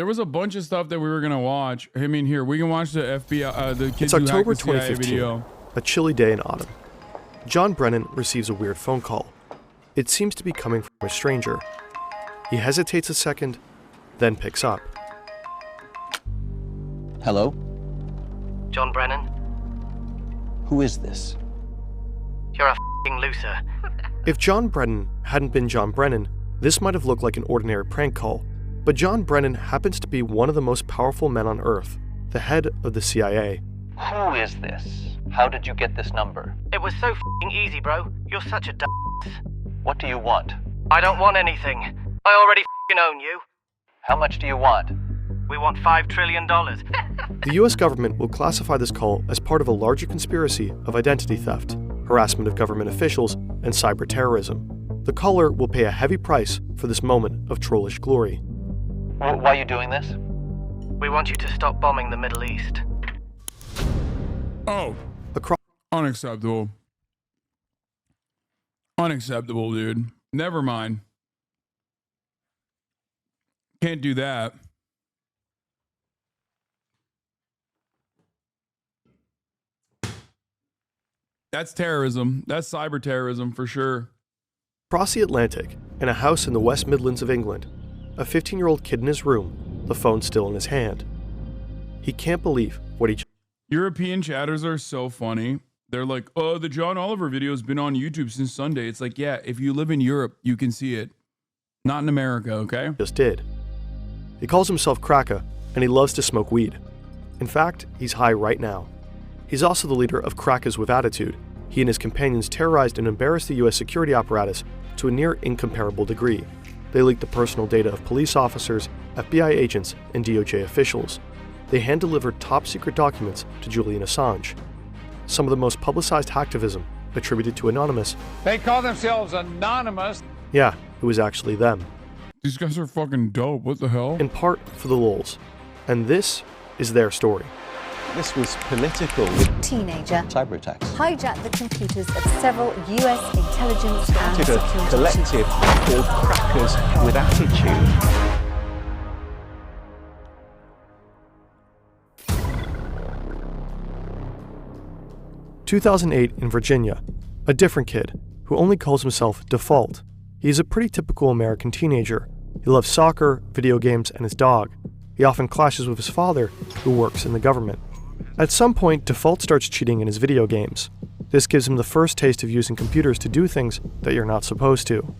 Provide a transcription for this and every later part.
There was a bunch of stuff that we were gonna watch. I mean, here we can watch the FBI, the kids It's who hacked October the CIA 2015, video. a chilly day in autumn. John Brennan receives a weird phone call. It seems to be coming from a stranger. He hesitates a second, then picks up. Hello? John Brennan? Who is this? You're a f***ing loser. If John Brennan hadn't been John Brennan, this might have looked like an ordinary prank call. But John Brennan happens to be one of the most powerful men on Earth, the head of the CIA. Who is this? How did you get this number? It was so f***ing easy, bro. You're such a What do you want? I don't want anything. I already f***ing own you. How much do you want? We want $5 trillion. The US government will classify this call as part of a larger conspiracy of identity theft, harassment of government officials, and cyber terrorism. The caller will pay a heavy price for this moment of trollish glory. Why are you doing this? We want you to stop bombing the Middle East. Oh, unacceptable. Unacceptable, dude. Never mind. Can't do that. That's terrorism. That's cyber terrorism for sure. Across the Atlantic, in a house in the West Midlands of England, a 15-year-old kid in his room, the phone still in his hand. He can't believe what he... European chatters are so funny. They're like, oh, the John Oliver video has been on YouTube since Sunday. It's like, yeah, if you live in Europe, you can see it. Not in America, okay? Just did. He calls himself Kraka, and he loves to smoke weed. In fact, he's high right now. He's also the leader of Crackers with Attitude. He and his companions terrorized and embarrassed the US security apparatus to a near incomparable degree. They leaked the personal data of police officers, FBI agents, and DOJ officials. They hand-delivered top-secret documents to Julian Assange. Some of the most publicized hacktivism attributed to Anonymous. They call themselves Anonymous. Yeah, it was actually them. These guys are fucking dope. What the hell? In part for the lulz. And this is their story. This was political. Teenager Cyber attacks. hijacked the computers of several US intelligence and Started a security collective called Crackers with Attitude. 2008 in Virginia, a different kid who only calls himself Default. He's a pretty typical American teenager. He loves soccer, video games, and his dog. He often clashes with his father, who works in the government. At some point, Default starts cheating in his video games. This gives him the first taste of using computers to do things that you're not supposed to.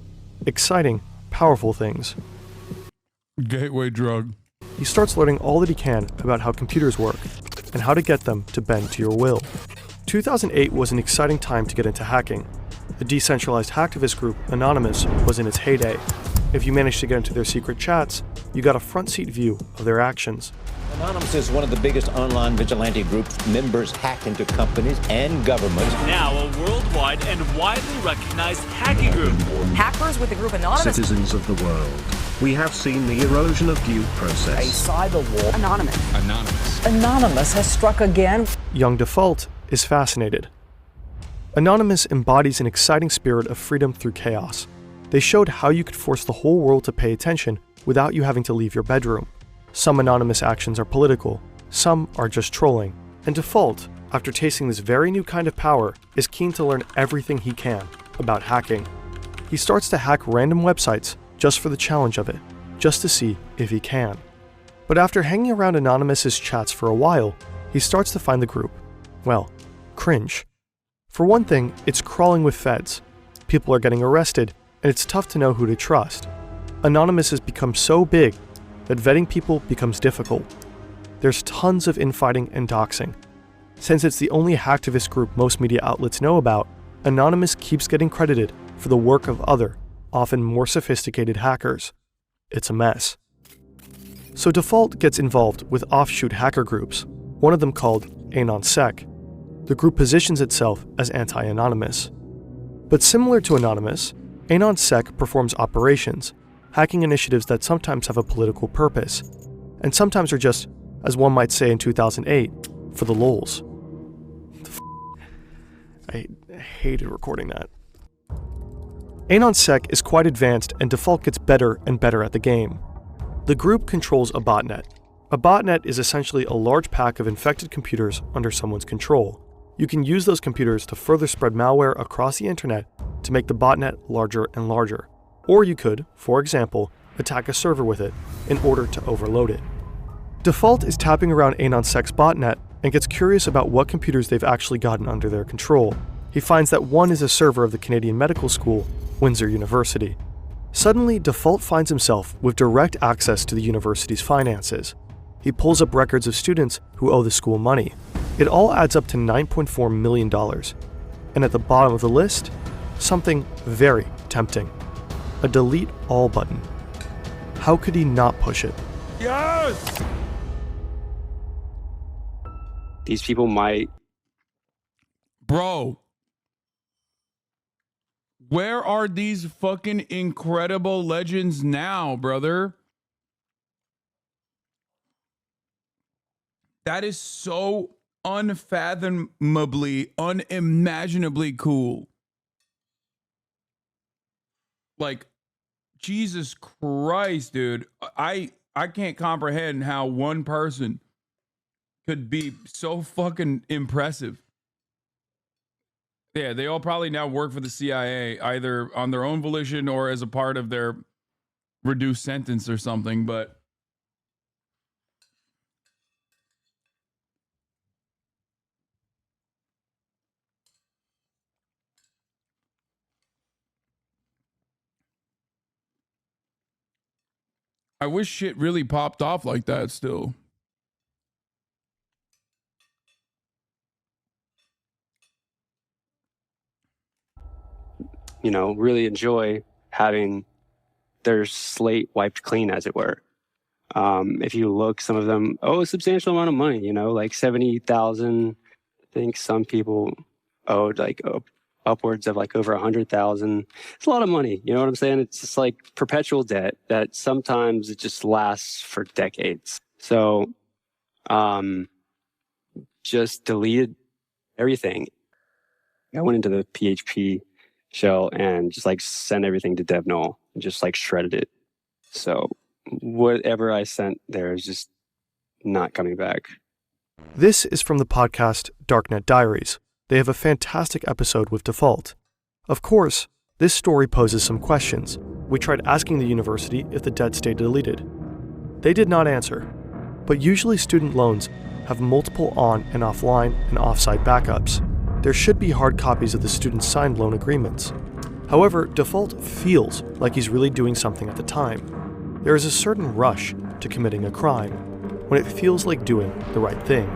Exciting, powerful things. Gateway drug. He starts learning all that he can about how computers work and how to get them to bend to your will. 2008 was an exciting time to get into hacking. The decentralized hacktivist group Anonymous was in its heyday. If you managed to get into their secret chats, you got a front-seat view of their actions. Anonymous is one of the biggest online vigilante groups. Members hack into companies and governments. Now a worldwide and widely recognized hacking group. Hackers with the group Anonymous. Citizens of the world. We have seen the erosion of due process. A cyber war. Anonymous. Anonymous has struck again. Young Default is fascinated. Anonymous embodies an exciting spirit of freedom through chaos. They showed how you could force the whole world to pay attention without you having to leave your bedroom. Some Anonymous actions are political, some are just trolling, and Default, after tasting this very new kind of power, is keen to learn everything he can about hacking. He starts to hack random websites just for the challenge of it, just to see if he can. But after hanging around Anonymous's chats for a while, he starts to find the group, well, cringe. For one thing, it's crawling with feds. People are getting arrested, and it's tough to know who to trust. Anonymous has become so big that vetting people becomes difficult. There's tons of infighting and doxing. Since it's the only hacktivist group most media outlets know about, Anonymous keeps getting credited for the work of other, often more sophisticated hackers. It's a mess. So Default gets involved with offshoot hacker groups, one of them called AnonSec. The group positions itself as anti-Anonymous. But similar to Anonymous, AnonSec performs operations, hacking initiatives that sometimes have a political purpose, and sometimes are just, as one might say in 2008, for the lulz. I hated recording that. AnonSec is quite advanced, and Default gets better and better at the game. The group controls a botnet. A botnet is essentially a large pack of infected computers under someone's control. You can use those computers to further spread malware across the internet to make the botnet larger and larger. Or you could, for example, attack a server with it in order to overload it. Default is tapping around AnonSec's botnet and gets curious about what computers they've actually gotten under their control. He finds that one is a server of the Canadian Medical School, Windsor University. Suddenly, Default finds himself with direct access to the university's finances. He pulls up records of students who owe the school money. It all adds up to $9.4 million. And at the bottom of the list, something very tempting. A delete all button. How could he not push it? Yes! These people might... Bro. Where are these fucking incredible legends now, brother? That is so unfathomably, unimaginably cool. Like, Jesus Christ, dude. I can't comprehend how one person could be so fucking impressive. Yeah, they all probably now work for the CIA, either on their own volition or as a part of their reduced sentence or something, but I wish shit really popped off like that still. You know, really enjoy having their slate wiped clean, as it were. If you look, some of them owe a substantial amount of money, you know, like 70,000. I think some people owed like upwards of like over 100,000. It's a lot of money. You know what I'm saying? It's just like perpetual debt that sometimes it just lasts for decades. So, just deleted everything. I went into the PHP shell and just like sent everything to dev null and just like shredded it. So whatever I sent there is just not coming back. This is from the podcast Darknet Diaries. They have a fantastic episode with Default. Of course, this story poses some questions. We tried asking the university if the debt stayed deleted. They did not answer, but usually student loans have multiple on and offline and offsite backups. There should be hard copies of the student's signed loan agreements. However, Default feels like he's really doing something at the time. There is a certain rush to committing a crime when it feels like doing the right thing.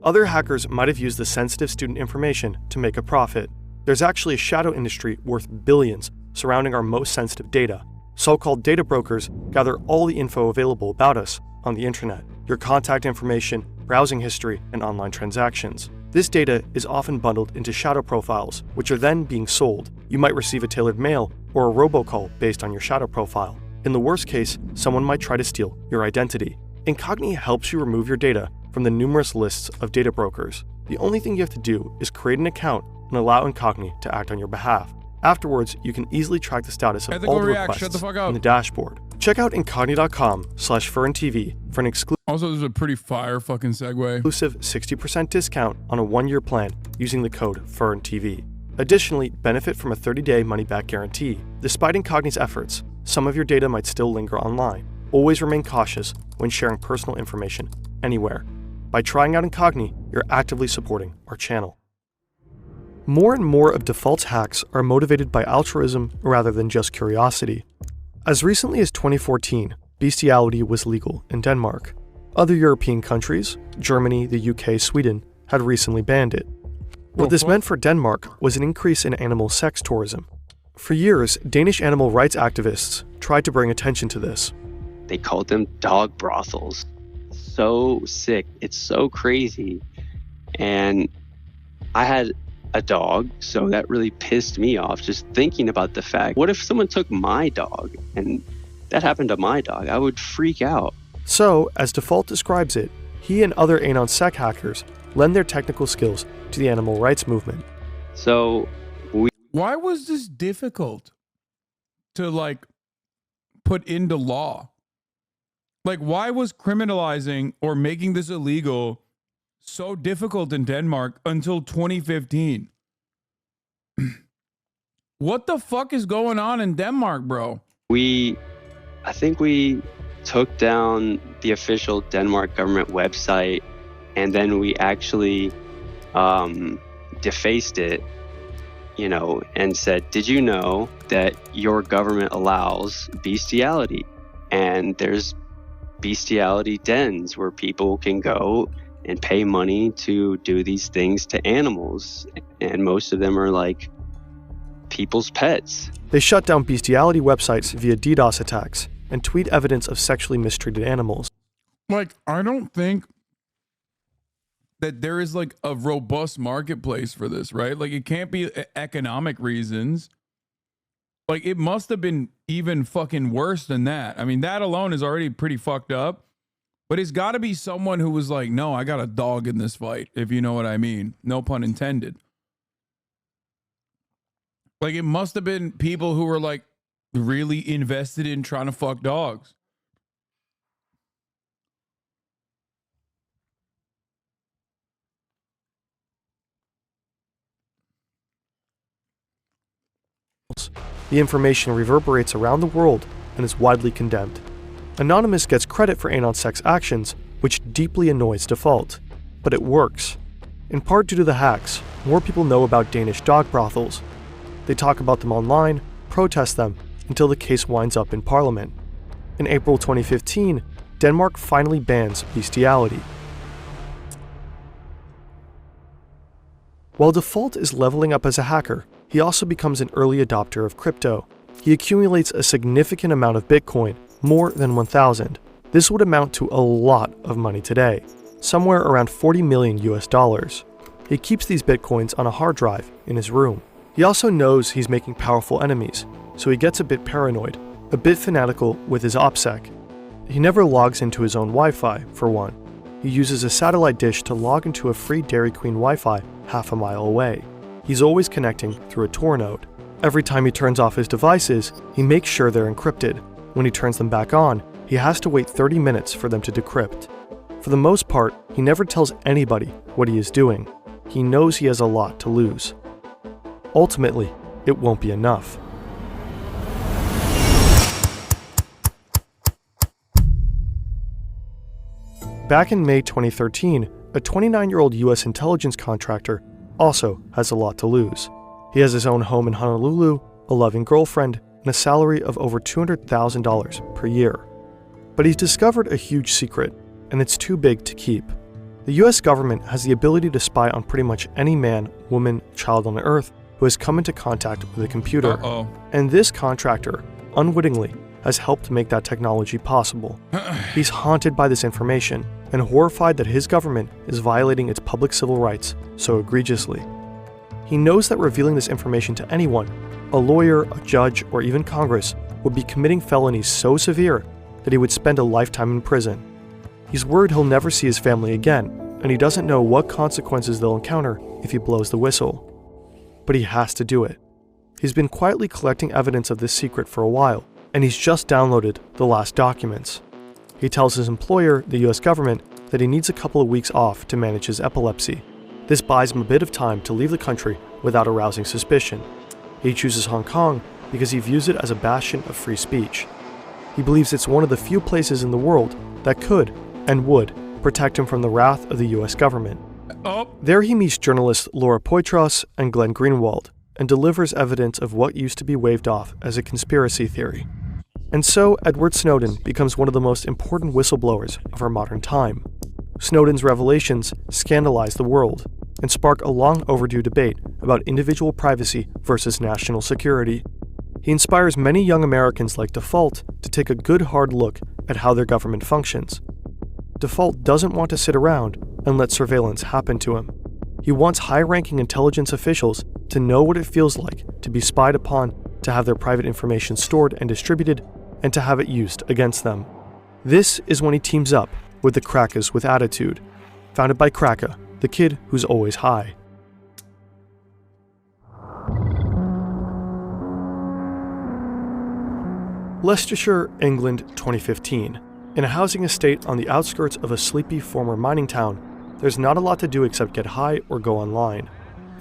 Other hackers might have used the sensitive student information to make a profit. There's actually a shadow industry worth billions surrounding our most sensitive data. So-called data brokers gather all the info available about us on the internet, your contact information, browsing history, and online transactions. This data is often bundled into shadow profiles, which are then being sold. You might receive a tailored mail or a robocall based on your shadow profile. In the worst case, someone might try to steal your identity. Incogni helps you remove your data from the numerous lists of data brokers. The only thing you have to do is create an account and allow Incogni to act on your behalf. Afterwards, you can easily track the status of all the requests in the dashboard. Check out incogni.com/FernTV for an Also, this is a pretty fire fucking segue. exclusive 60% discount on a 1-year plan using the code FernTV. Additionally, benefit from a 30-day money-back guarantee. Despite Incogni's efforts, some of your data might still linger online. Always remain cautious when sharing personal information anywhere. By trying out Incogni, you're actively supporting our channel. More and more of Default's hacks are motivated by altruism rather than just curiosity. As recently as 2014, bestiality was legal in Denmark. Other European countries, Germany, the UK, Sweden, had recently banned it. What this meant for Denmark was an increase in animal sex tourism. For years, Danish animal rights activists tried to bring attention to this. They called them dog brothels. So sick. It's so crazy. And I had a dog, so that really pissed me off just thinking about the fact, what if someone took my dog and that happened to my dog? I would freak out. So, as Default describes it, he and other AnonSec hackers lend their technical skills to the animal rights movement. So, why was this difficult to put into law. Like, why was criminalizing or making this illegal so difficult in Denmark until 2015? What the fuck is going on in Denmark, bro? I think we took down the official Denmark government website, and then we actually defaced it, you know, and said, did you know that your government allows bestiality? And there's bestiality dens where people can go and pay money to do these things to animals. And most of them are like people's pets. They shut down bestiality websites via DDoS attacks and tweet evidence of sexually mistreated animals. Like, I don't think that there is like a robust marketplace for this, right? Like, it can't be economic reasons. Like, it must have been even fucking worse than that. I mean, that alone is already pretty fucked up. But it's got to be someone who was like, no, I got a dog in this fight, if you know what I mean. No pun intended. Like, it must have been people who were like really invested in trying to fuck dogs. The information reverberates around the world and is widely condemned. Anonymous gets credit for Anon's sex actions, which deeply annoys Default. But it works. In part due to the hacks, more people know about Danish dog brothels. They talk about them online, protest them, until the case winds up in Parliament. In April 2015, Denmark finally bans bestiality. While Default is leveling up as a hacker, he also becomes an early adopter of crypto. He accumulates a significant amount of Bitcoin, more than 1,000. This would amount to a lot of money today, somewhere around 40 million US dollars. He keeps these Bitcoins on a hard drive in his room. He also knows he's making powerful enemies, so he gets a bit paranoid, a bit fanatical with his OPSEC. He never logs into his own Wi-Fi, for one. He uses a satellite dish to log into a free Dairy Queen Wi-Fi half a mile away. He's always connecting through a Tor node. Every time he turns off his devices, he makes sure they're encrypted. When he turns them back on, he has to wait 30 minutes for them to decrypt. For the most part, he never tells anybody what he is doing. He knows he has a lot to lose. Ultimately, it won't be enough. Back in May 2013, a 29-year-old US intelligence contractor also has a lot to lose. He has his own home in Honolulu, a loving girlfriend, and a salary of over $200,000 per year. But he's discovered a huge secret, and it's too big to keep. The US government has the ability to spy on pretty much any man, woman, child on Earth who has come into contact with a computer. And this contractor, unwittingly, has helped make that technology possible. He's haunted by this information and horrified that his government is violating its public civil rights so egregiously. He knows that revealing this information to anyone, a lawyer, a judge, or even Congress, would be committing felonies so severe that he would spend a lifetime in prison. He's worried he'll never see his family again, and he doesn't know what consequences they'll encounter if he blows the whistle. But he has to do it. He's been quietly collecting evidence of this secret for a while, and he's just downloaded the last documents. He tells his employer, the US government, that he needs a couple of weeks off to manage his epilepsy. This buys him a bit of time to leave the country without arousing suspicion. He chooses Hong Kong because he views it as a bastion of free speech. He believes it's one of the few places in the world that could and would protect him from the wrath of the US government. There he meets journalists Laura Poitras and Glenn Greenwald and delivers evidence of what used to be waved off as a conspiracy theory. And so Edward Snowden becomes one of the most important whistleblowers of our modern time. Snowden's revelations scandalize the world and spark a long overdue debate about individual privacy versus national security. He inspires many young Americans like Default to take a good hard look at how their government functions. Default doesn't want to sit around and let surveillance happen to him. He wants high-ranking intelligence officials to know what it feels like to be spied upon, to have their private information stored and distributed, and to have it used against them. This is when he teams up with the Crackers with Attitude, founded by Kraka, the kid who's always high. Leicestershire, England, 2015. In a housing estate on the outskirts of a sleepy former mining town, there's not a lot to do except get high or go online.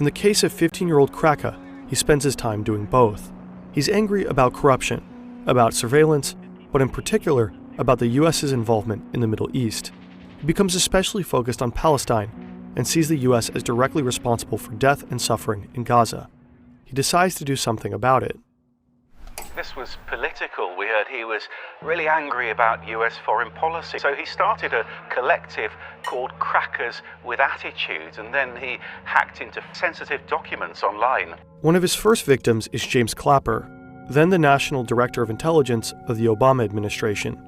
In the case of 15-year-old Kraka, he spends his time doing both. He's angry about corruption, about surveillance, but in particular about the US's involvement in the Middle East. He becomes especially focused on Palestine and sees the US as directly responsible for death and suffering in Gaza. He decides to do something about it. This was political. We heard he was really angry about US foreign policy. So he started a collective called Crackers with Attitudes, and then he hacked into sensitive documents online. One of his first victims is James Clapper, then the National Director of Intelligence of the Obama administration.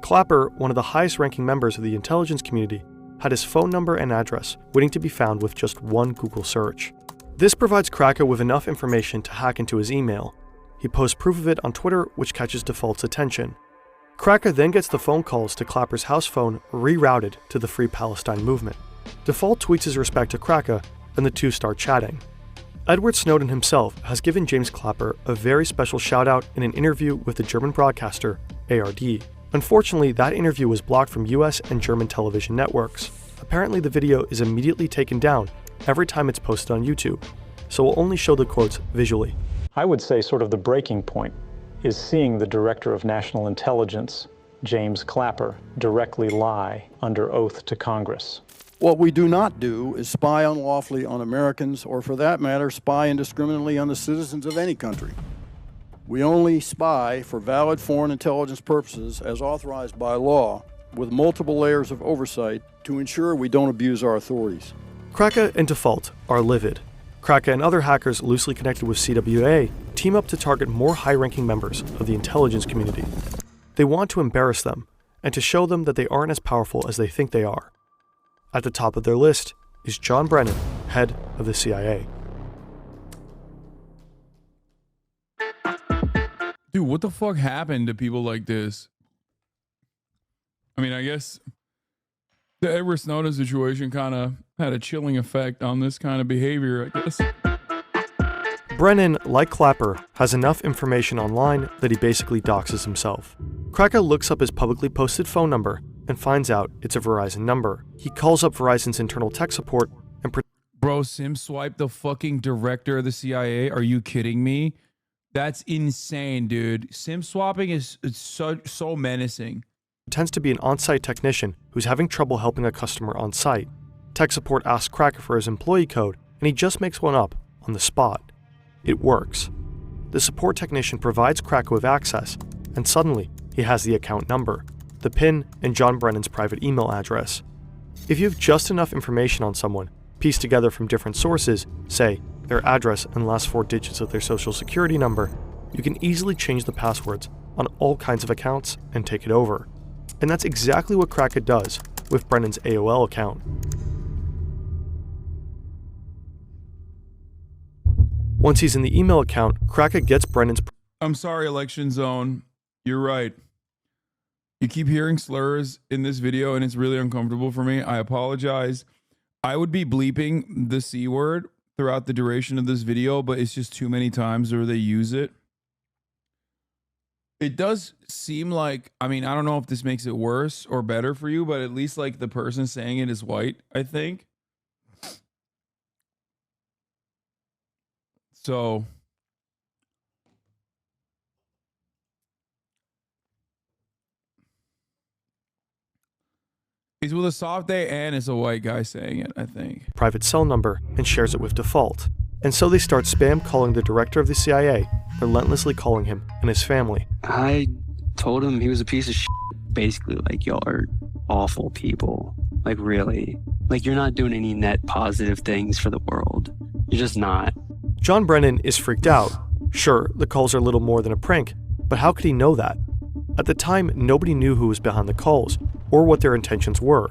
Clapper, one of the highest-ranking members of the intelligence community, had his phone number and address waiting to be found with just one Google search. This provides Kraka with enough information to hack into his email. He posts proof of it on Twitter, which catches Default's attention. Kraka then gets the phone calls to Clapper's house phone rerouted to the Free Palestine movement. Default tweets his respect to Kraka, and the two start chatting. Edward Snowden himself has given James Clapper a very special shout-out in an interview with the German broadcaster ARD. Unfortunately, that interview was blocked from US and German television networks. Apparently, the video is immediately taken down every time it's posted on YouTube, so we'll only show the quotes visually. I would say sort of the breaking point is seeing the Director of National Intelligence, James Clapper, directly lie under oath to Congress. What we do not do is spy unlawfully on Americans, or for that matter, spy indiscriminately on the citizens of any country. We only spy for valid foreign intelligence purposes as authorized by law, with multiple layers of oversight to ensure we don't abuse our authorities. Kraka and Default are livid. Kraka and other hackers loosely connected with CWA team up to target more high-ranking members of the intelligence community. They want to embarrass them and to show them that they aren't as powerful as they think they are. At the top of their list is John Brennan, head of the CIA. Dude, what the fuck happened to people like this? I mean, I guess the Edward Snowden situation kind of had a chilling effect on this kind of behavior, I guess. Brennan, like Clapper, has enough information online that he basically doxes himself. Kraka looks up his publicly posted phone number and finds out it's a Verizon number. He calls up Verizon's internal tech support and Bro, Sim swiped the fucking director of the CIA? Are you kidding me? That's insane, dude. Sim swapping is so menacing. Pretends to be an on-site technician who's having trouble helping a customer on site. Tech support asks Kraka for his employee code, and he just makes one up on the spot. It works. The support technician provides Kraka with access, and suddenly he has the account number, the PIN, and John Brennan's private email address. If you have just enough information on someone, pieced together from different sources, say their address and last 4 digits of their social security number, you can easily change the passwords on all kinds of accounts and take it over. And that's exactly what Kraka does with Brennan's AOL account. Once he's in the email account, Kraka gets Brennan's... I'm sorry, Election Zone. You're right. You keep hearing slurs in this video, and it's really uncomfortable for me. I apologize. I would be bleeping the C word throughout the duration of this video, but it's just too many times where they use it. It does seem like, I mean, I don't know if this makes it worse or better for you, but at least like the person saying it is white, I think. So he's with a soft A and it's a white guy saying it, I think. Private cell number and shares it with Default. And so they start spam calling the director of the CIA, relentlessly calling him and his family. I told him he was a piece of shit. Basically, like, y'all are awful people. Like, really. Like, you're not doing any net positive things for the world. You're just not. John Brennan is freaked out. Sure, the calls are little more than a prank, but how could he know that? At the time, nobody knew who was behind the calls, or what their intentions were.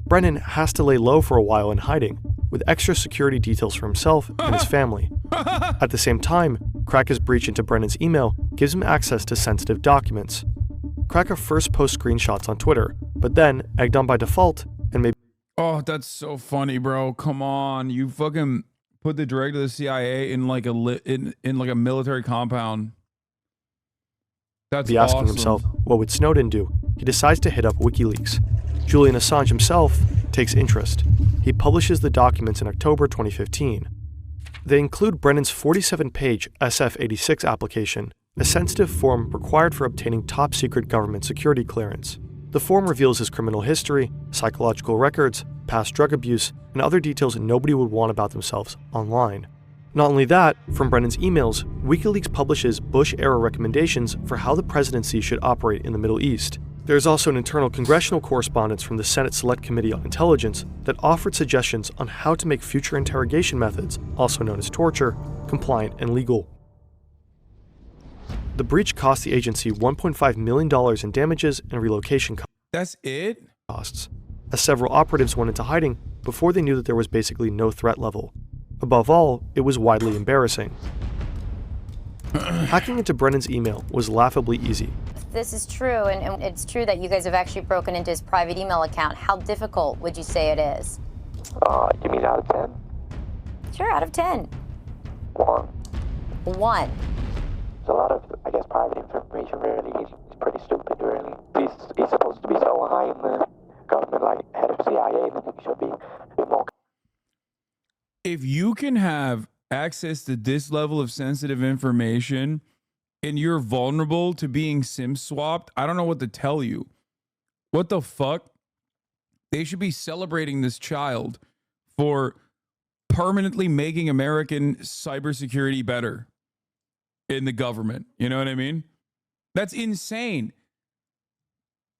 Brennan has to lay low for a while in hiding, with extra security details for himself and his family. At the same time, Kraka's breach into Brennan's email gives him access to sensitive documents. Kraka first posts screenshots on Twitter, but then, egged on by Default, and maybe... Oh, that's so funny, bro. Come on. You fucking put the director of the CIA in like a in like a military compound. That's Be asking awesome. himself, what would Snowden do? He decides to hit up WikiLeaks. Julian Assange himself takes interest. He publishes the documents in October 2015. They include Brennan's 47-page SF-86 application, a sensitive form required for obtaining top-secret government security clearance. The form reveals his criminal history, psychological records, past drug abuse, and other details nobody would want about themselves online. Not only that, from Brennan's emails, WikiLeaks publishes Bush-era recommendations for how the presidency should operate in the Middle East. There's also an internal congressional correspondence from the Senate Select Committee on Intelligence that offered suggestions on how to make future interrogation methods, also known as torture, compliant and legal. The breach cost the agency $1.5 million in damages and relocation That's it? costs, as several operatives went into hiding before they knew that there was basically no threat level. Above all, it was widely embarrassing. Hacking into Brennan's email was laughably easy. This is true, and it's true that you guys have actually broken into his private email account. How difficult would you say it is? You mean out of 10? Sure, out of 10. 1. 1. There's a lot of, I guess, private information, really. He's pretty stupid, really. He's supposed to be so high in the government, like head of CIA, that he should be a bit more. If you can have access to this level of sensitive information and you're vulnerable to being SIM swapped, I don't know what to tell you. What the fuck? They should be celebrating this child for permanently making American cybersecurity better in the government. You know what I mean? That's insane.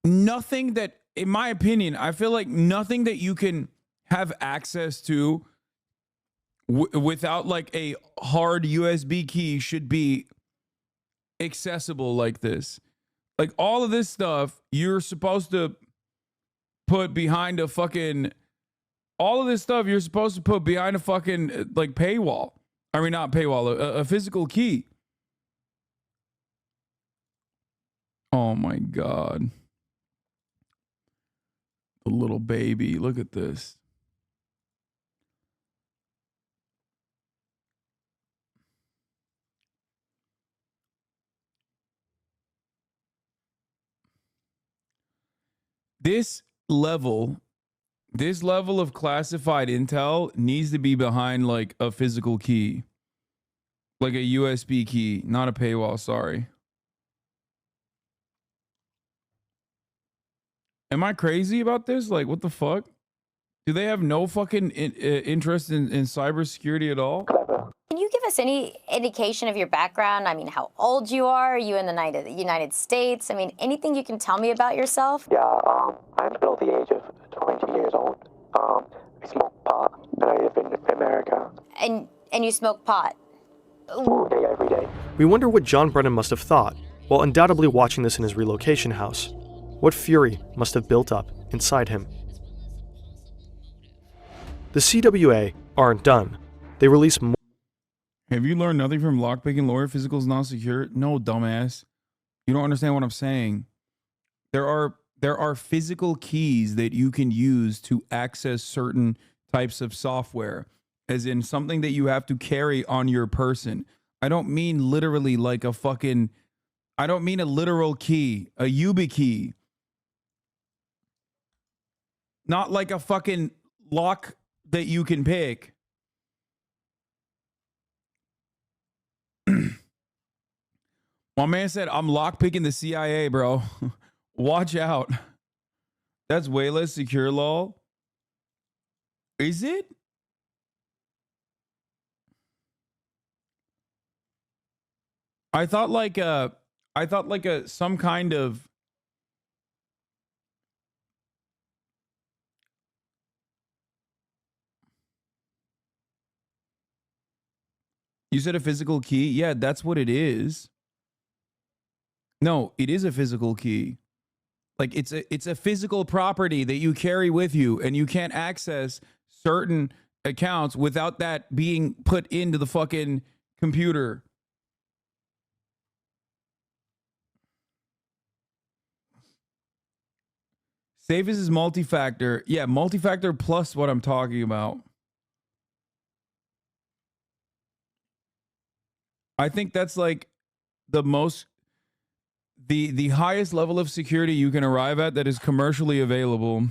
Nothing that, in my opinion, I feel like nothing that you can have access to without like a hard USB key should be accessible like this. Like all of this stuff you're supposed to put behind a fucking, all of this stuff you're supposed to put behind a fucking like paywall. I mean, not paywall, a physical key. Oh my God. The little baby. Look at this. This level of classified intel needs to be behind like a physical key. Like a USB key, not a paywall, sorry. Am I crazy about this? Like, what the fuck? Do they have no fucking interest in cybersecurity at all? Can you give us any indication of your background? I mean, how old you are you in the United States? I mean, anything you can tell me about yourself? Yeah, I'm below the age of 20 years old. I smoke pot, and I live in America. And you smoke pot? All day, every day. We wonder what John Brennan must have thought while undoubtedly watching this in his relocation house. What fury must have built up inside him. The CWA aren't done. They release more. Have you learned nothing from lockpicking lawyer physicals not secure? No, dumbass. You don't understand what I'm saying. There are physical keys that you can use to access certain types of software, as in something that you have to carry on your person. I don't mean literally like a fucking, I don't mean a literal key, a YubiKey. Not like a fucking lock that you can pick. My man said, I'm lockpicking the CIA, bro. Watch out. That's way less secure, lol. Is it? I thought like some kind of, you said a physical key? Yeah, that's what it is. No, it is a physical key. Like it's a physical property that you carry with you, and you can't access certain accounts without that being put into the fucking computer. Safest is multi-factor. Yeah, multi-factor plus what I'm talking about. I think that's like the most the highest level of security you can arrive at that is commercially available.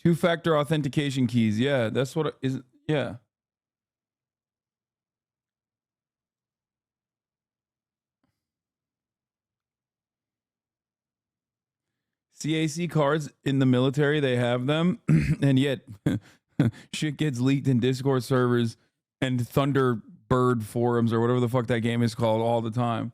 Two-factor authentication keys. Yeah, that's what it is. Yeah. CAC cards in the military, they have them, and yet shit gets leaked in Discord servers and Thunderbird forums or whatever the fuck that game is called all the time.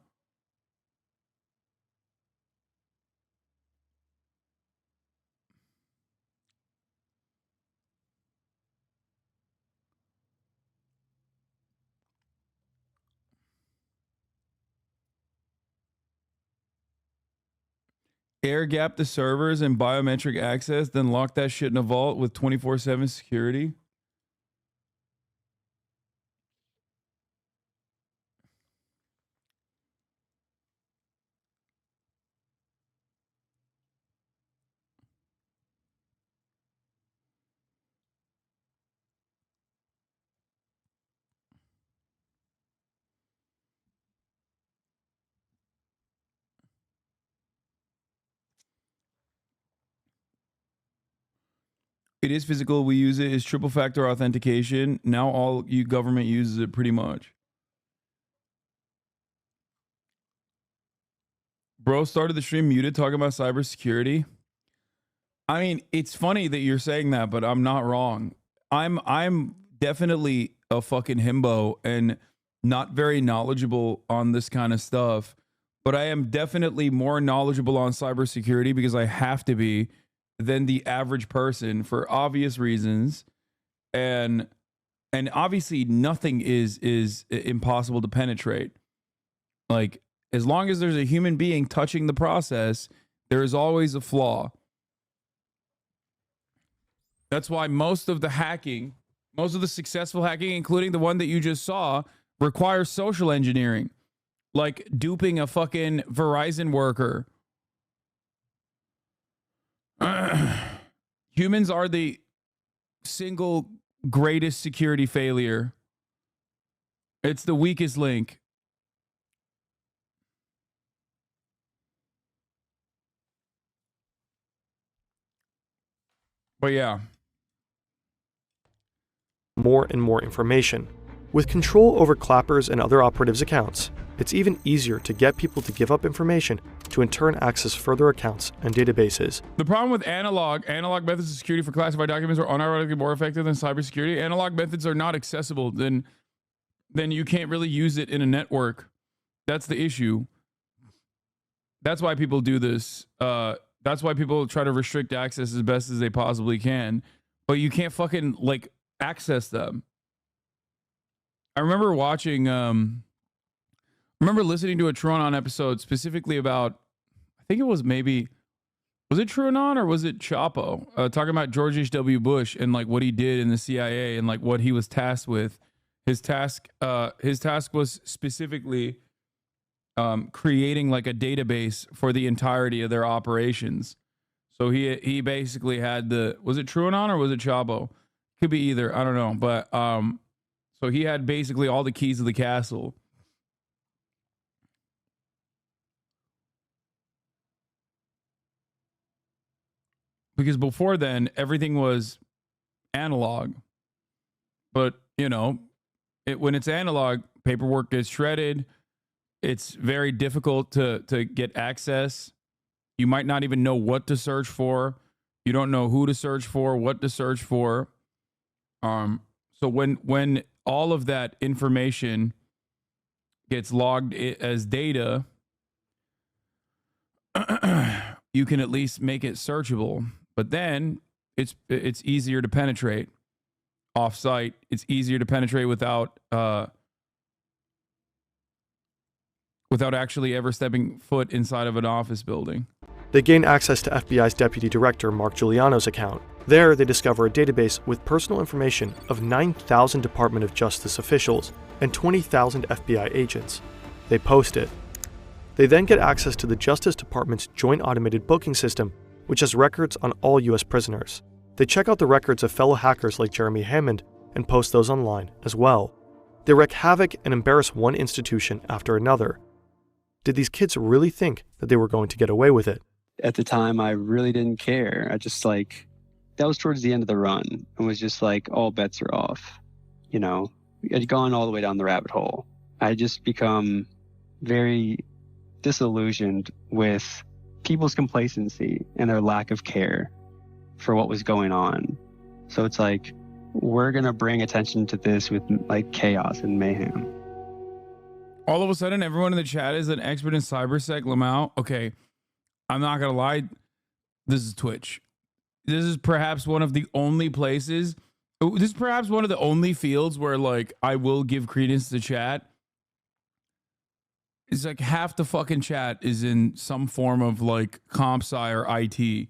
Air gap the servers and biometric access, then lock that shit in a vault with 24/7 security. It is physical. We use it as triple factor authentication. Now all you government uses it pretty much. Bro started the stream muted talking about cybersecurity. I mean, it's funny that you're saying that, but I'm not wrong. I'm definitely a fucking himbo and not very knowledgeable on this kind of stuff, but I am definitely more knowledgeable on cybersecurity because I have to be than the average person for obvious reasons. And obviously nothing is impossible to penetrate. Like, as long as there's a human being touching the process, there is always a flaw. That's why most of the hacking, most of the successful hacking, including the one that you just saw, requires social engineering. Like duping a fucking Verizon worker. Humans are the single greatest security failure. It's the weakest link. But yeah. More and more information. With control over Clapper's and other operatives' accounts, it's even easier to get people to give up information to in turn access further accounts and databases. The problem with analog methods of security for classified documents are unironically more effective than cybersecurity. Analog methods are not accessible, then you can't really use it in a network. That's the issue. That's why people do this. That's why people try to restrict access as best as they possibly can. But you can't fucking like access them. I remember watching, listening to a TrueAnon episode specifically about, I think it was was it TrueAnon or was it Chapo? Talking about George H.W. Bush and like what he did in the CIA and like what he was tasked with. His task was specifically creating like a database for the entirety of their operations. So he basically had was it TrueAnon or was it Chapo? Could be either. I don't know. But so he had basically all the keys to the castle. Because before then, everything was analog. But, you know, when it's analog, paperwork gets shredded. It's very difficult to get access. You might not even know what to search for. You don't know who to search for, what to search for. So when all of that information gets logged as data, you can at least make it searchable. But then it's easier to penetrate off-site. It's easier to penetrate without actually ever stepping foot inside of an office building. They gain access to FBI's Deputy Director Mark Giuliano's account. There, they discover a database with personal information of 9,000 Department of Justice officials and 20,000 FBI agents. They post it. They then get access to the Justice Department's Joint Automated Booking System, which has records on all U.S. prisoners. They check out the records of fellow hackers like Jeremy Hammond, and post those online as well. They wreak havoc and embarrass one institution after another. Did these kids really think that they were going to get away with it? At the time, I really didn't care. I just that was towards the end of the run and was just like, all bets are off. You know, I'd gone all the way down the rabbit hole. I just become very disillusioned with people's complacency and their lack of care for what was going on. So it's like, we're going to bring attention to this with like chaos and mayhem. All of a sudden, everyone in the chat is an expert in cybersec. Lamau. Okay, I'm not going to lie. This is Twitch. This is perhaps one of the only places. This is perhaps one of the only fields where like I will give credence to chat. It's like half the fucking chat is in some form of like comp sci or IT.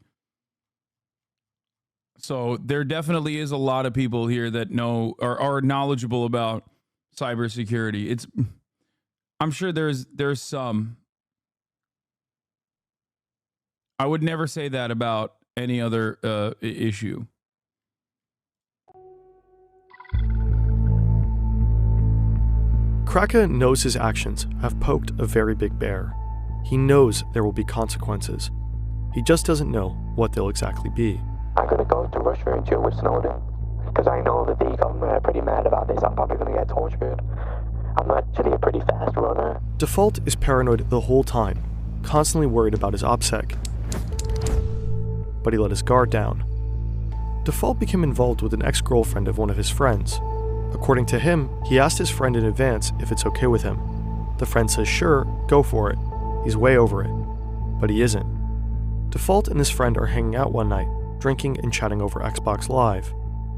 So there definitely is a lot of people here that know or are knowledgeable about cybersecurity. I'm sure there's some. I would never say that about any other issue. Kraka knows his actions have poked a very big bear. He knows there will be consequences. He just doesn't know what they'll exactly be. I'm gonna go to Russia and chill with Snowden, because I know that the government are pretty mad about this. I'm probably gonna get tortured. I'm actually a pretty fast runner. Default is paranoid the whole time, constantly worried about his OPSEC. But he let his guard down. Default became involved with an ex-girlfriend of one of his friends. According to him, he asked his friend in advance if it's okay with him. The friend says sure, go for it. He's way over it. But he isn't. Default and his friend are hanging out one night, drinking and chatting over Xbox Live.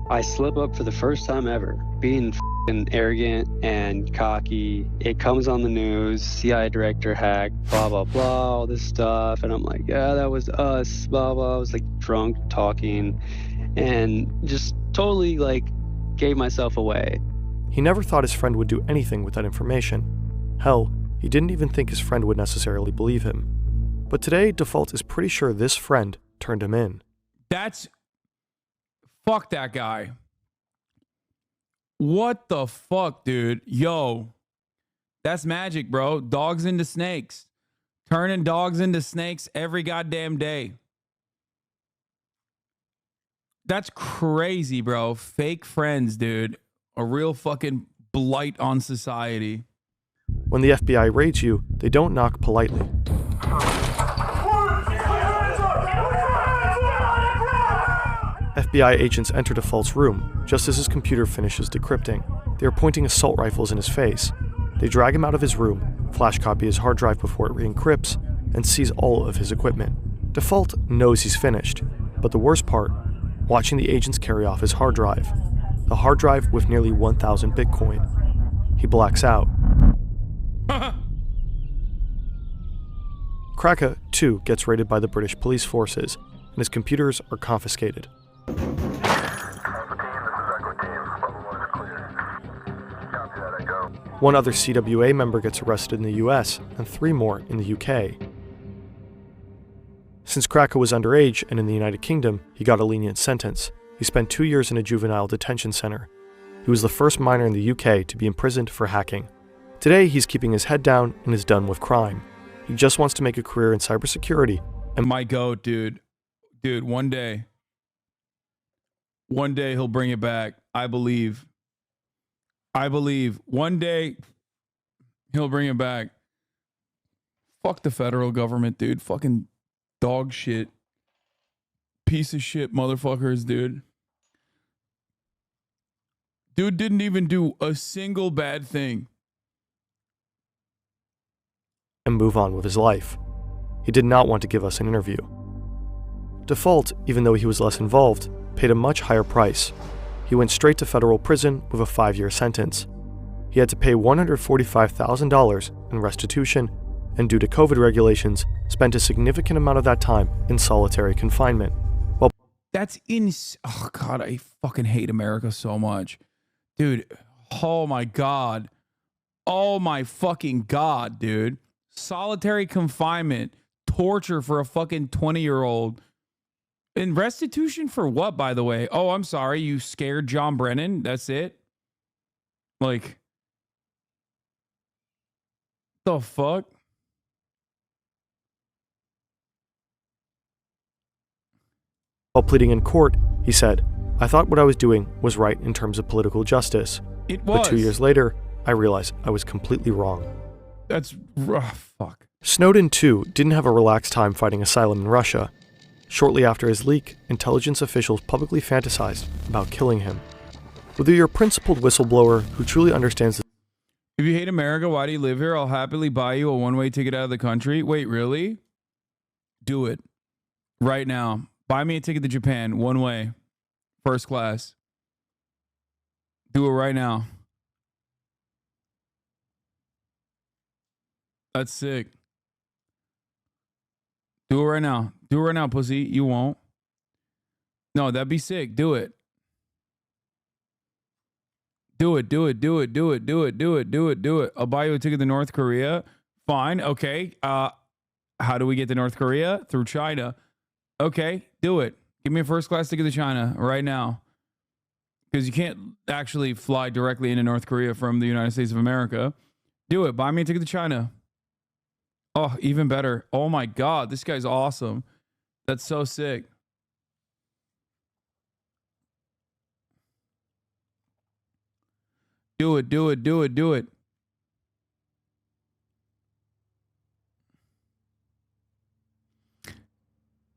I slip up for the first time ever, being f***ing arrogant and cocky. It comes on the news, CIA director hacked, blah, blah, blah, all this stuff. And I'm like, yeah, that was us, blah, blah. I was like drunk talking and just totally like gave myself away. He never thought his friend would do anything with that information. Hell, he didn't even think his friend would necessarily believe him. But today, Default is pretty sure this friend turned him in. Fuck that guy. What the fuck, dude? Yo, that's magic, bro. Dogs into snakes. Turning dogs into snakes every goddamn day. That's crazy, bro. Fake friends, dude. A real fucking blight on society. When the FBI raids you, they don't knock politely. FBI agents enter Default's room just as his computer finishes decrypting. They are pointing assault rifles in his face. They drag him out of his room, flash copy his hard drive before it re-encrypts, and seize all of his equipment. Default knows he's finished, but the worst part, watching the agents carry off his hard drive. The hard drive with nearly 1,000 Bitcoin. He blacks out. Kraka, too, gets raided by the British police forces, and his computers are confiscated. One other CWA member gets arrested in the US, and 3 more in the UK. Since Kraka was underage and in the United Kingdom, he got a lenient sentence. He spent 2 years in a juvenile detention center. He was the first minor in the UK to be imprisoned for hacking. Today, he's keeping his head down and is done with crime. He just wants to make a career in cybersecurity. And my goat, dude. Dude, one day he'll bring it back. I believe. One day he'll bring it back. Fuck the federal government, dude. Fucking dog shit. Piece of shit motherfuckers, dude. Dude didn't even do a single bad thing. And move on with his life. He did not want to give us an interview. Default, even though he was less involved, paid a much higher price. He went straight to federal prison with a 5-year sentence. He had to pay $145,000 in restitution, and due to COVID regulations, spent a significant amount of that time in solitary confinement. Well, that's oh God, I fucking hate America so much. Dude, oh my God. Oh my fucking God, dude. Solitary confinement, torture for a fucking 20-year-old And restitution for what, by the way? Oh, I'm sorry. You scared John Brennan? That's it? Like, the fuck? While pleading in court, he said, "I thought what I was doing was right in terms of political justice. It was. But 2 years later, I realized I was completely wrong." That's rough. Fuck. Snowden, too, didn't have a relaxed time fighting asylum in Russia. Shortly after his leak, intelligence officials publicly fantasized about killing him. Whether you're a principled whistleblower who truly understands the If you hate America, why do you live here? I'll happily buy you a one-way ticket out of the country. Wait, really? Do it. Right now. Buy me a ticket to Japan, one way. First class. Do it right now. That's sick. Do it right now. Do it right now, pussy. You won't. No, that'd be sick. Do it. Do it, do it, do it, do it, do it, do it, do it, do it. I'll buy you a ticket to North Korea. Fine. Okay. How do we get to North Korea? Through China. Okay, do it. Give me a first class ticket to China right now. Because you can't actually fly directly into North Korea from the United States of America. Do it. Buy me a ticket to China. Oh, even better. Oh my God, this guy's awesome. That's so sick. Do it, do it, do it, do it.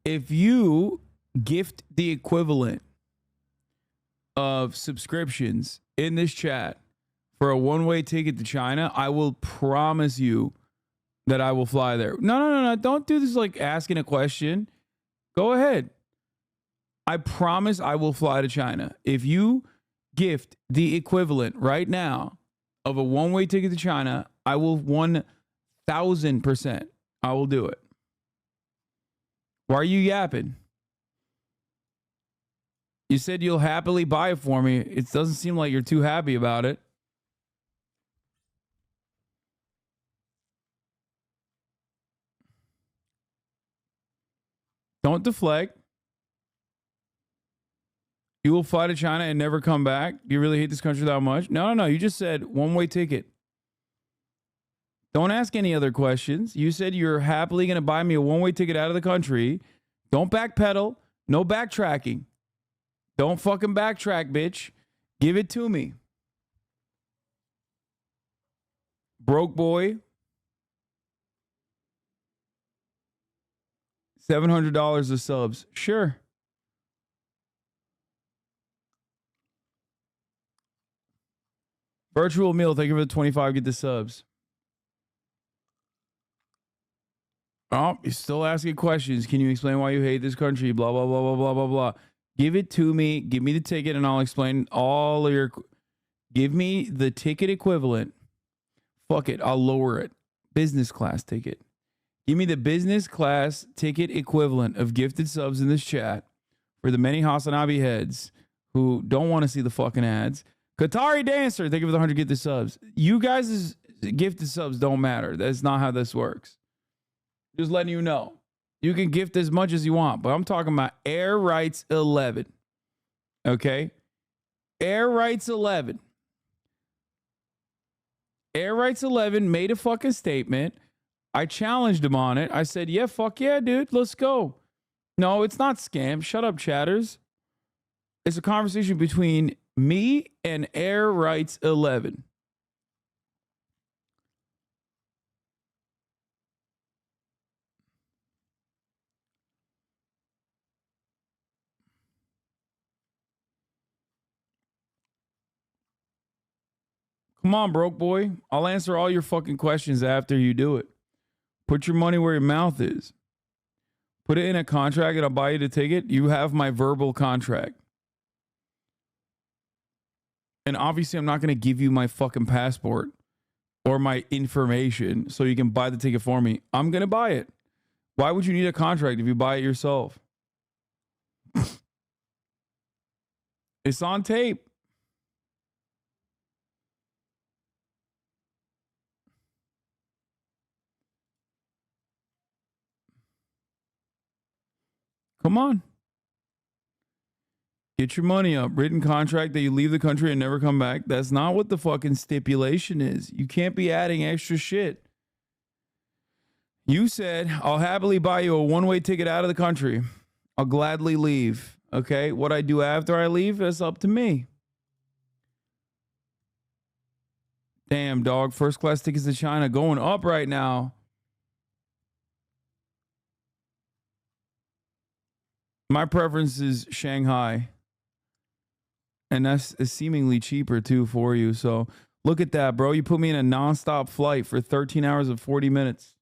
If you gift the equivalent of subscriptions in this chat for a one-way ticket to China, I will promise you that I will fly there. No. Don't do this like asking a question. Go ahead. I promise I will fly to China. If you gift the equivalent right now of a one-way ticket to China, I will 1,000%. I will do it. Why are you yapping? You said you'll happily buy it for me. It doesn't seem like you're too happy about it. Don't deflect. You will fly to China and never come back. Do you really hate this country that much? No. You just said one-way ticket. Don't ask any other questions. You said you're happily going to buy me a one-way ticket out of the country. Don't backpedal. No backtracking. Don't fucking backtrack, bitch. Give it to me. Broke boy. $700 of subs. Sure. Virtual meal. Thank you for the 25. Get the subs. Oh, you're still asking questions. Can you explain why you hate this country? Blah, blah, blah, blah, blah, blah, blah. Give it to me. Give me the ticket and I'll explain all of your... Give me the ticket equivalent. Fuck it. I'll lower it. Business class ticket. Give me the business class ticket equivalent of gifted subs in this chat for the many HasanAbi heads who don't want to see the fucking ads. Qatari Dancer, thank you for the 100 gifted subs. You guys' gifted subs don't matter. That's not how this works. Just letting you know. You can gift as much as you want, but I'm talking about Air Rights 11. Okay? Air Rights 11. Air Rights 11 made a fucking statement. I challenged him on it. I said, yeah, fuck yeah, dude. Let's go. No, it's not scam. Shut up, chatters. It's a conversation between me and Air Rights 11. Come on, broke boy. I'll answer all your fucking questions after you do it. Put your money where your mouth is. Put it in a contract and I'll buy you the ticket. You have my verbal contract. And obviously, I'm not going to give you my fucking passport or my information so you can buy the ticket for me. I'm going to buy it. Why would you need a contract if you buy it yourself? It's on tape. Come on. Get your money up. Written contract that you leave the country and never come back. That's not what the fucking stipulation is. You can't be adding extra shit. You said, I'll happily buy you a one-way ticket out of the country. I'll gladly leave. Okay? What I do after I leave is up to me. Damn, dog. First class tickets to China going up right now. My preference is Shanghai. And that's seemingly cheaper too for you. So look at that, bro. You put me in a nonstop flight for 13 hours and 40 minutes.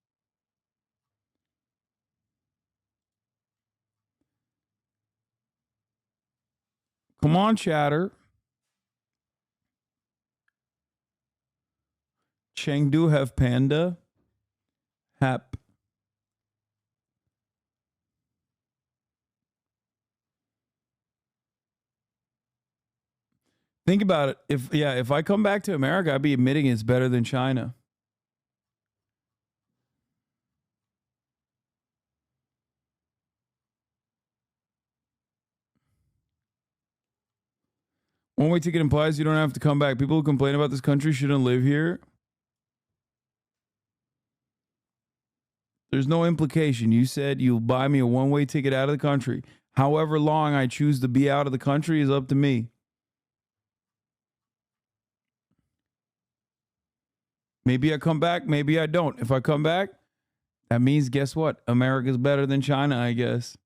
Come on, chatter. Chengdu have panda. Hap. Think about it. If I come back to America, I'd be admitting it's better than China. One-way ticket implies you don't have to come back. People who complain about this country shouldn't live here. There's no implication. You said you'll buy me a one-way ticket out of the country. However long I choose to be out of the country is up to me. Maybe I come back, maybe I don't. If I come back, that means, guess what? America's better than China, I guess.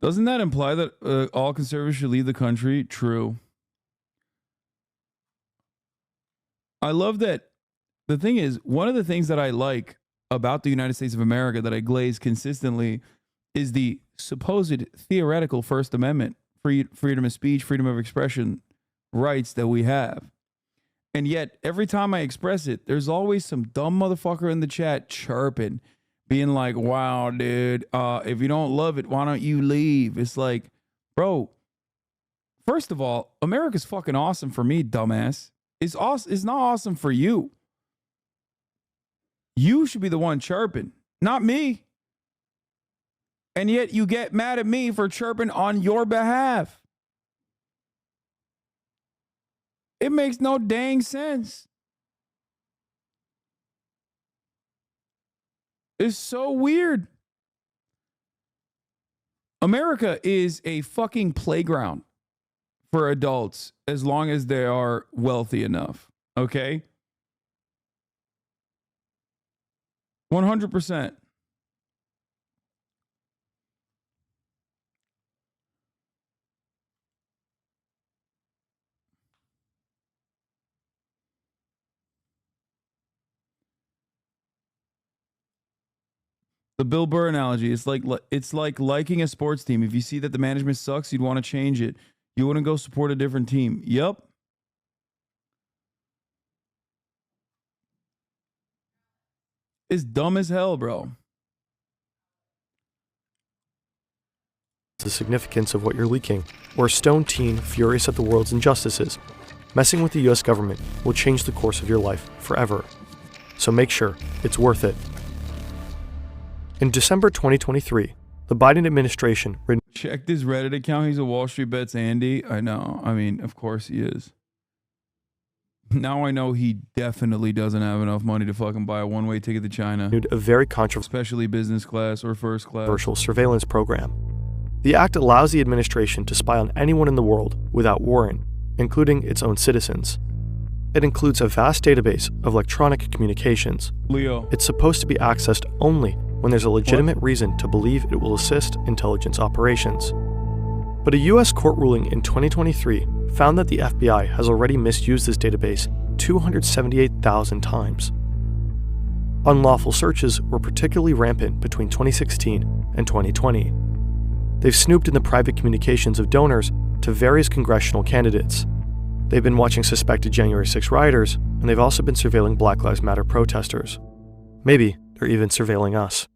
Doesn't that imply that all conservatives should leave the country? True. I love that. The thing is, one of the things that I like about the United States of America that I glaze consistently is the supposed theoretical First Amendment, freedom of speech, freedom of expression rights that we have. And yet, every time I express it, there's always some dumb motherfucker in the chat chirping, being like, wow, dude, if you don't love it, why don't you leave? It's like, bro, first of all, America's fucking awesome for me, dumbass. It's awesome. It's not awesome for you. You should be the one chirping, not me. And yet you get mad at me for chirping on your behalf. It makes no dang sense. It's so weird. America is a fucking playground for adults as long as they are wealthy enough. Okay? 100%. The Bill Burr analogy, it's like liking a sports team. If you see that the management sucks, you'd want to change it. You wouldn't go support a different team. Yep. It's dumb as hell, bro. The significance of what you're leaking, or a stone teen furious at the world's injustices. Messing with the US government will change the course of your life forever. So make sure it's worth it. In December 2023, the Biden administration... Check this Reddit account. He's a Wall Street Bets Andy. I know. I mean, of course he is. Now I know he definitely doesn't have enough money to fucking buy a one-way ticket to China. A very controversial, especially business class or first class, controversial surveillance program. The act allows the administration to spy on anyone in the world without warrant, including its own citizens. It includes a vast database of electronic communications. Leo. It's supposed to be accessed only when there's a legitimate reason to believe it will assist intelligence operations. But a US court ruling in 2023 found that the FBI has already misused this database 278,000 times. Unlawful searches were particularly rampant between 2016 and 2020. They've snooped in the private communications of donors to various congressional candidates. They've been watching suspected January 6 rioters, and they've also been surveilling Black Lives Matter protesters. Maybe they're even surveilling us.